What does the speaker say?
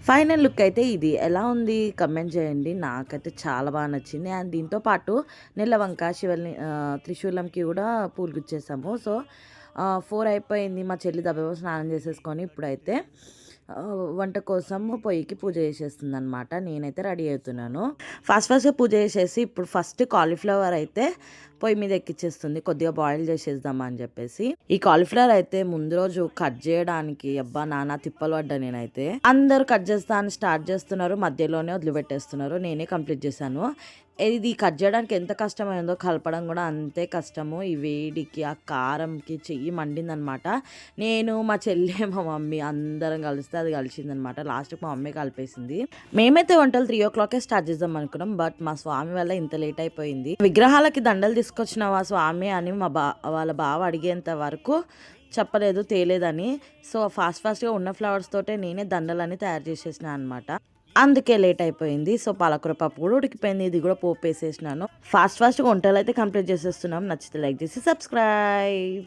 Final look అయితే ఇది. ఎలా ఉంది కమెంట్ చేయండి. నాకైతే చాలా బాగా నచ్చింది. అండ్ దీంతో పాటు నెలవంక, త్రిశూలంకి కూడా పూలు గుచ్చేసాము. సో, 4 అయిపోయింది. మా చెల్లి దబదబా స్నానం చేసేసుకొని ఇప్పుడైతే వంట కోసం పొయ్యికి పూజ చేసేస్తుందనమాట. నేనైతే రెడీ అవుతున్నాను. ఫస్ట్‌గా పూజ చేసేసి ఇప్పుడు ఫస్ట్ కాలీఫ్లవర్ అయితే పొయ్యి మీద ఎక్కిచ్చేస్తుంది. కొద్దిగా బాయిల్ చేసేద్దామా అని చెప్పేసి. ఈ కాలీఫ్లవర్ అయితే ముందు రోజు కట్ చేయడానికి అబ్బా నానా తిప్పలు పడ్డా నేనైతే. అందరూ కట్ చేస్తా అని స్టార్ట్ చేస్తున్నారు. మధ్యలోనే వదిలిపెట్టేస్తున్నారు. నేనే కంప్లీట్ చేశాను. ఇది కట్ చేయడానికి ఎంత కష్టమైందో కలపడం కూడా అంతే కష్టము. ఈ వేడికి, ఆ కారంకి చెయ్యి మండిందనమాట. నేను, మా చెల్లి, మా మమ్మీ అందరం కలిస్తే అది కలిసిందనమాట. లాస్ట్‌కి మా మమ్మీ కలిపేసింది. మేమైతే వంటలు 3:00కే స్టార్ట్ చేద్దాం అనుకున్నాం. బట్ మా స్వామి వల్ల ఇంత లేట్ అయిపోయింది. విగ్రహాలకి దండలు తీసుకొచ్చినవా స్వామి అని వాళ్ళ బావ అడిగేంత వరకు చెప్పలేదు, తేలేదని. సో, ఫాస్ట్‌గా ఉన్న ఫ్లవర్స్ తోటే నేనే దండలన్నీ తయారు చేసేసినా అనమాట. అందుకే లేట్ అయిపోయింది. సో, పాలకూర పప్పు కూడా ఉడికిపోయింది. ఇది కూడా పోపేసేసినాను. ఫాస్ట్‌గా వంటలైతే కంప్లీట్ చేసేస్తున్నాం. నచ్చితే లైక్ చేసి సబ్స్క్రైబ్.